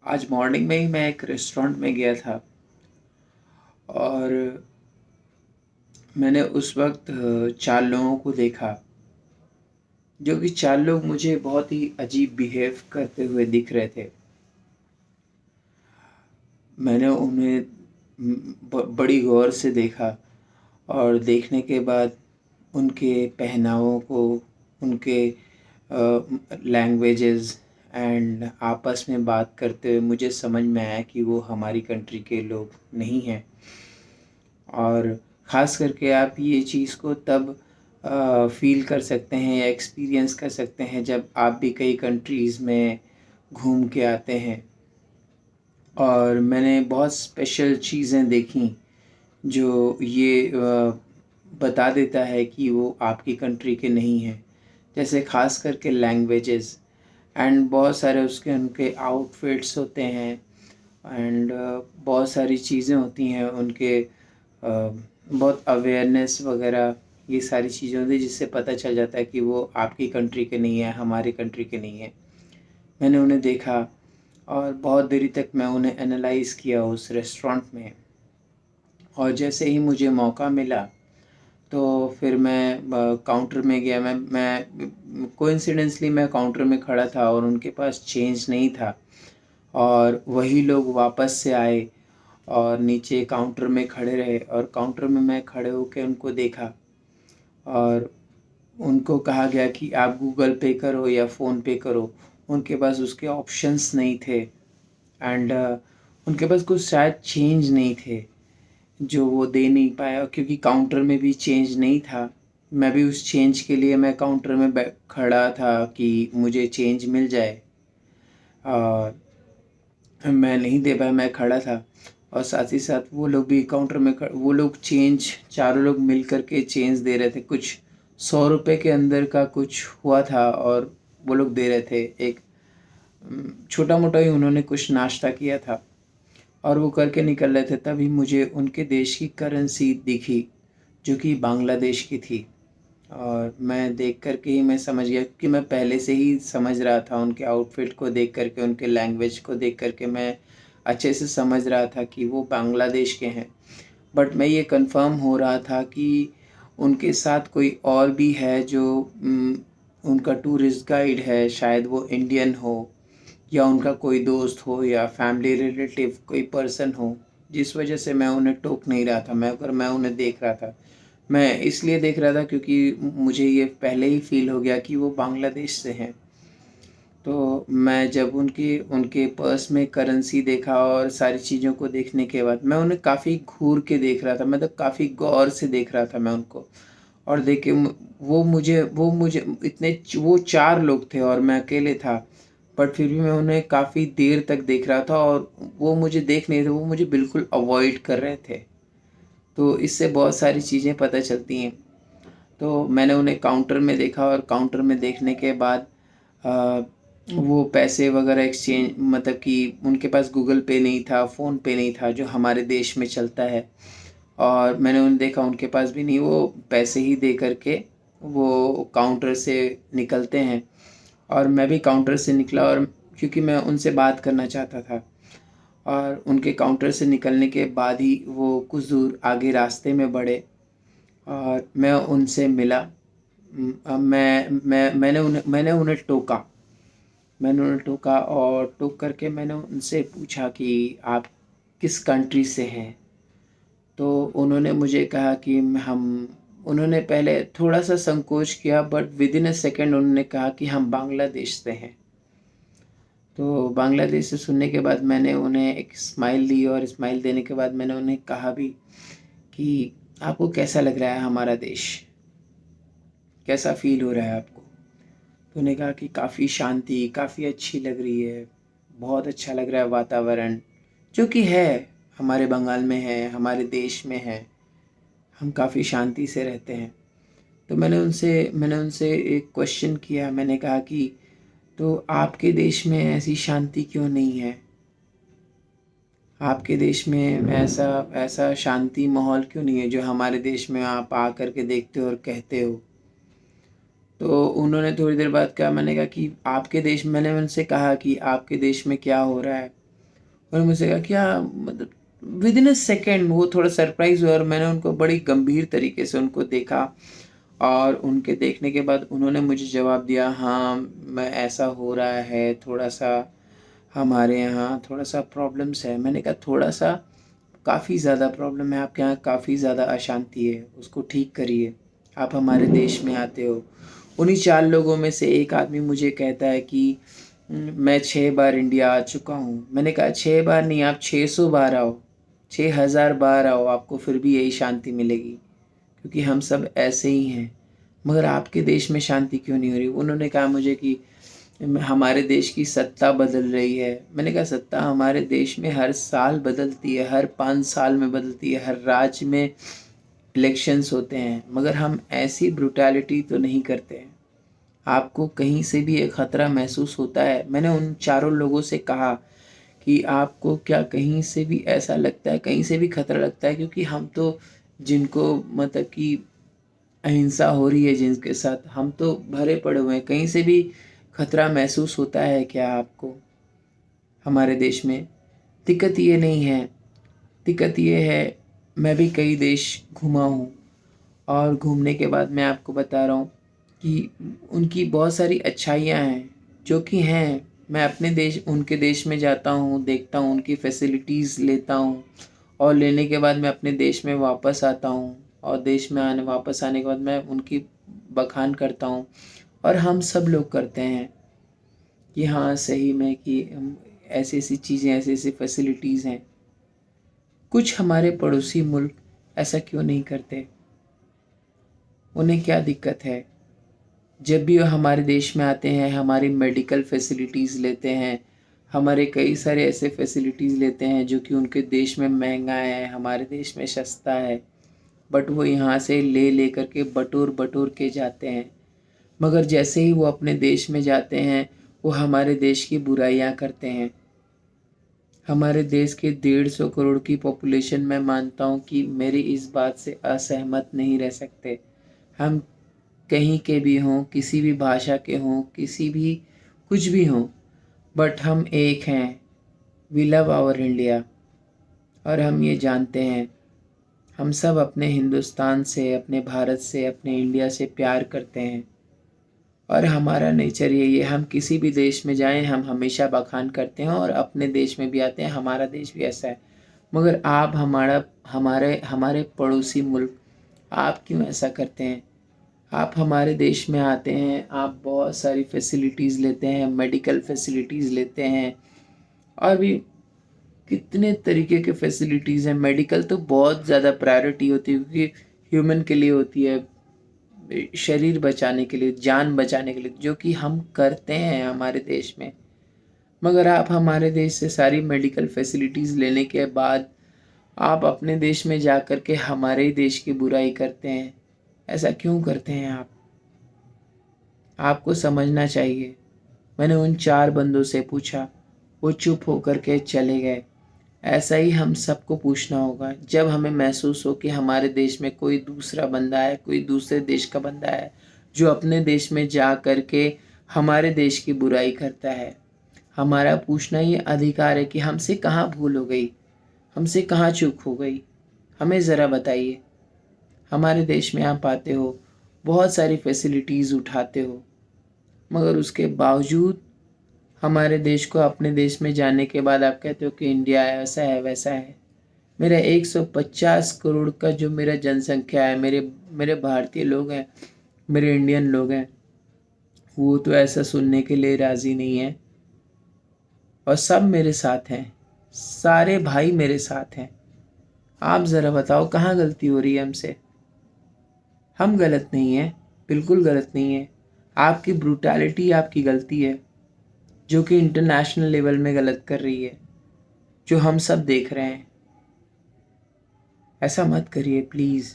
आज मॉर्निंग में ही मैं एक रेस्टोरेंट में गया था और मैंने उस वक्त 4 लोगों को देखा, जो कि 4 लोग मुझे बहुत ही अजीब बिहेव करते हुए दिख रहे थे। मैंने उन्हें बड़ी गौर से देखा और देखने के बाद उनके पहनावों को, उनके लैंग्वेजेस एंड आपस में बात करते हुए मुझे समझ में आया कि वो हमारी कंट्री के लोग नहीं हैं। और ख़ास करके आप ये चीज़ को तब फ़ील कर सकते हैं या एक्सपीरियंस कर सकते हैं जब आप भी कई कंट्रीज़ में घूम के आते हैं। और मैंने बहुत स्पेशल चीज़ें देखी जो ये बता देता है कि वो आपकी कंट्री के नहीं हैं। जैसे ख़ास करके लैंग्वेजेस एंड बहुत सारे उसके उनके आउटफिट्स होते हैं एंड बहुत सारी चीज़ें होती हैं उनके, बहुत अवेयरनेस वगैरह, ये सारी चीज़ें होती हैं जिससे पता चल जाता है कि वो आपकी कंट्री के नहीं है, हमारी कंट्री के नहीं है। मैंने उन्हें देखा और बहुत देरी तक मैं उन्हें एनालाइज़ किया उस रेस्टोरेंट में। और जैसे ही मुझे मौका मिला तो फिर मैं काउंटर में गया। मैं कोइंसिडेंसली मैं काउंटर में खड़ा था और उनके पास चेंज नहीं था। और वही लोग वापस से आए और नीचे काउंटर में खड़े रहे और काउंटर में मैं खड़े होके उनको देखा और उनको कहा गया कि आप गूगल पे करो या फ़ोन पे करो। उनके पास उसके ऑप्शंस नहीं थे एंड उनके पास कुछ शायद चेंज नहीं थे जो वो दे नहीं पाया, क्योंकि काउंटर में भी चेंज नहीं था। मैं भी उस चेंज के लिए मैं काउंटर में खड़ा था कि मुझे चेंज मिल जाए और मैं नहीं दे पाया, मैं खड़ा था। और साथ ही साथ वो लोग भी काउंटर में वो लोग चेंज, चारों लोग मिल कर के चेंज दे रहे थे। कुछ 100 रुपये के अंदर का कुछ हुआ था और वो लोग दे रहे थे। एक छोटा मोटा ही उन्होंने कुछ नाश्ता किया था और वो करके निकल रहे थे। तभी मुझे उनके देश की करेंसी दिखी जो कि बांग्लादेश की थी। और मैं देख कर के ही मैं समझ गया, क्योंकि मैं पहले से ही समझ रहा था उनके आउटफिट को देख कर के, उनके लैंग्वेज को देख कर के मैं अच्छे से समझ रहा था कि वो बांग्लादेश के हैं। बट मैं ये कंफर्म हो रहा था कि उनके साथ कोई और भी है जो उनका टूरिस्ट गाइड है, शायद वो इंडियन हो या उनका कोई दोस्त हो या फैमिली रिलेटिव कोई पर्सन हो, जिस वजह से मैं उन्हें टोक नहीं रहा था। मैं उन्हें देख रहा था। मैं इसलिए देख रहा था क्योंकि मुझे ये पहले ही फ़ील हो गया कि वो बांग्लादेश से हैं। तो मैं जब उनके उनके पर्स में करेंसी देखा और सारी चीज़ों को देखने के बाद मैं उन्हें काफ़ी घूर के देख रहा था, मतलब काफ़ी गौर से देख रहा था मैं उनको। और देख के वो मुझे इतने वो 4 लोग थे और मैं अकेले था। बट फिर भी मैं उन्हें काफ़ी देर तक देख रहा था और वो मुझे देख नहीं रहे, वो मुझे बिल्कुल अवॉइड कर रहे थे। तो इससे बहुत सारी चीज़ें पता चलती हैं। तो मैंने उन्हें काउंटर में देखा और काउंटर में देखने के बाद अ, वो पैसे वगैरह एक्सचेंज, मतलब कि उनके पास गूगल पे नहीं था, फ़ोन पे नहीं था जो हमारे देश में चलता है। और मैंने उन्हें देखा उनके पास भी नहीं, वो पैसे ही दे कर के वो काउंटर से निकलते हैं। और मैं भी काउंटर से निकला और क्योंकि मैं उनसे बात करना चाहता था। और उनके काउंटर से निकलने के बाद ही वो कुछ दूर आगे रास्ते में बढ़े और मैं उनसे मिला। मैंने उन्हें टोका। मैंने उन्हें टोका और टोक करके मैंने उनसे पूछा कि आप किस कंट्री से हैं? तो उन्होंने मुझे कहा कि हम उन्होंने पहले थोड़ा-सा संकोच किया, बट विदिन अ सेकंड उन्होंने कहा कि हम बांग्लादेश से हैं। तो बांग्लादेश से सुनने के बाद मैंने उन्हें एक स्माइल दी और स्माइल देने के बाद मैंने उन्हें कहा भी कि आपको कैसा लग रहा है हमारा देश? कैसा फ़ील हो रहा है आपको? तो उन्होंने कहा कि काफ़ी शांति, काफ़ी अच्छी लग रही है, बहुत अच्छा लग रहा है वातावरण, जो कि है, हमारे बंगाल में है, हमारे देश में है, हम काफ़ी शांति से रहते हैं। तो मैंने उनसे एक क्वेश्चन किया, मैंने कहा कि तो आपके देश में ऐसी शांति क्यों नहीं है? आपके देश में ऐसा ऐसा शांति माहौल क्यों नहीं है जो हमारे देश में आप आ कर के देखते हो और कहते हो? तो उन्होंने थोड़ी देर बाद कहा, मैंने कहा कि आपके देश, मैंने उनसे कहा कि आपके देश में क्या हो रहा है? उन्होंने मुझसे कहा क्या मतलब, विद इन अ सेकेंड वो थोड़ा सरप्राइज हुआ और मैंने उनको बड़ी गंभीर तरीके से उनको देखा। और उनके देखने के बाद उन्होंने मुझे जवाब दिया, हाँ मैं ऐसा हो रहा है थोड़ा सा, हमारे यहाँ थोड़ा सा प्रॉब्लम्स है। मैंने कहा थोड़ा सा, काफ़ी ज़्यादा प्रॉब्लम है आपके यहाँ, काफ़ी ज़्यादा अशांति है, उसको ठीक करिए। आप हमारे देश में आते हो। उन्हीं 4 लोगों में से एक आदमी मुझे कहता है कि मैं 6 बार इंडिया आ चुका हूँ। मैंने कहा 6 बार नहीं, आप 600 बार आओ, 6000 बार आओ, आपको फिर भी यही शांति मिलेगी, क्योंकि हम सब ऐसे ही हैं। मगर आपके देश में शांति क्यों नहीं हो रही? उन्होंने कहा मुझे कि हमारे देश की सत्ता बदल रही है। मैंने कहा सत्ता हमारे देश में हर साल बदलती है, हर 5 साल में बदलती है, हर राज्य में इलेक्शंस होते हैं, मगर हम ऐसी ब्रुटैलिटी तो नहीं करते हैं। आपको कहीं से भी एक खतरा महसूस होता है? मैंने उन चारों लोगों से कहा कि आपको क्या कहीं से भी ऐसा लगता है, कहीं से भी खतरा लगता है? क्योंकि हम तो जिनको मतलब कि अहिंसा हो रही है जिनके साथ, हम तो भरे पड़े हुए हैं, कहीं से भी खतरा महसूस होता है क्या आपको हमारे देश में? दिक्कत ये नहीं है, दिक्कत ये है, मैं भी कई देश घूमा हूँ और घूमने के बाद मैं आपको बता रहा हूँ कि उनकी बहुत सारी अच्छाइयाँ हैं, जो कि हैं। मैं अपने देश, उनके देश में जाता हूँ, देखता हूँ, उनकी फैसिलिटीज़ लेता हूँ और लेने के बाद मैं अपने देश में वापस आता हूँ और देश में वापस आने के बाद मैं उनकी बखान करता हूँ और हम सब लोग करते हैं कि हाँ सही में कि हम ऐसी-ऐसी चीज़ें, ऐसी-ऐसी फैसिलिटीज़ हैं। कुछ हमारे पड़ोसी मुल्क ऐसा क्यों नहीं करते? उन्हें क्या दिक्कत है? जब भी वो हमारे देश में आते हैं, हमारी मेडिकल फैसिलिटीज़ लेते हैं, हमारे कई सारे ऐसे फैसिलिटीज़ लेते हैं जो कि उनके देश में महँगा है, हमारे देश में सस्ता है। बट वो यहाँ से ले कर के बटोर-बटोर के जाते हैं। मगर जैसे ही वो अपने देश में जाते हैं, वो हमारे देश की बुराइयाँ करते हैं। हमारे देश के 150 करोड़ की पॉपुलेशन, मैं मानता हूँ कि मेरी इस बात से असहमत नहीं रह सकते। हम कहीं के भी हों, किसी भी भाषा के हों, किसी भी कुछ भी हों, बट हम एक हैं। We love our India. और हम ये जानते हैं, हम सब अपने हिंदुस्तान से, अपने भारत से, अपने इंडिया से प्यार करते हैं और हमारा नेचर यही है। हम किसी भी देश में जाएँ, हम हमेशा बखान करते हैं और अपने देश में भी आते हैं, हमारा देश भी ऐसा है। मगर आप हमारे हमारे पड़ोसी मुल्क, आप क्यों ऐसा करते हैं? आप हमारे देश में आते हैं, आप बहुत सारी फैसिलिटीज़ लेते हैं, मेडिकल फैसिलिटीज़ लेते हैं और भी कितने तरीके के फैसिलिटीज़ हैं। मेडिकल तो बहुत ज़्यादा प्रायोरिटी होती है, क्योंकि ह्यूमन के लिए होती है, शरीर बचाने के लिए, जान बचाने के लिए, जो कि हम करते हैं हमारे देश में। मगर आप हमारे देश से सारी मेडिकल फैसिलिटीज़ लेने के बाद आप अपने देश में जा कर के हमारे ही देश की बुराई करते हैं। ऐसा क्यों करते हैं आप? आपको समझना चाहिए। मैंने उन 4 बंदों से पूछा, वो चुप होकर के चले गए। ऐसा ही हम सबको पूछना होगा, जब हमें महसूस हो कि हमारे देश में कोई दूसरा बंदा है, कोई दूसरे देश का बंदा है, जो अपने देश में जा कर के हमारे देश की बुराई करता है। हमारा पूछना ये अधिकार है कि हमसे कहाँ भूल हो गई, हमसे कहाँ चूक हो गई? हमें ज़रा बताइए। हमारे देश में आप आते हो, बहुत सारी फैसिलिटीज़ उठाते हो, मगर उसके बावजूद हमारे देश को, अपने देश में जाने के बाद आप कहते हो कि इंडिया ऐसा है, वैसा है। मेरा 150 करोड़ का जो मेरा जनसंख्या है, मेरे मेरे भारतीय लोग हैं, मेरे इंडियन लोग हैं, वो तो ऐसा सुनने के लिए राज़ी नहीं है और सब मेरे साथ हैं, सारे भाई मेरे साथ हैं। आप ज़रा बताओ कहाँ गलती हो रही है हमसे? हम गलत नहीं हैं, बिल्कुल गलत नहीं है। आपकी ब्रूटैलिटी आपकी गलती है, जो कि इंटरनेशनल लेवल में गलत कर रही है, जो हम सब देख रहे हैं। ऐसा मत करिए प्लीज़।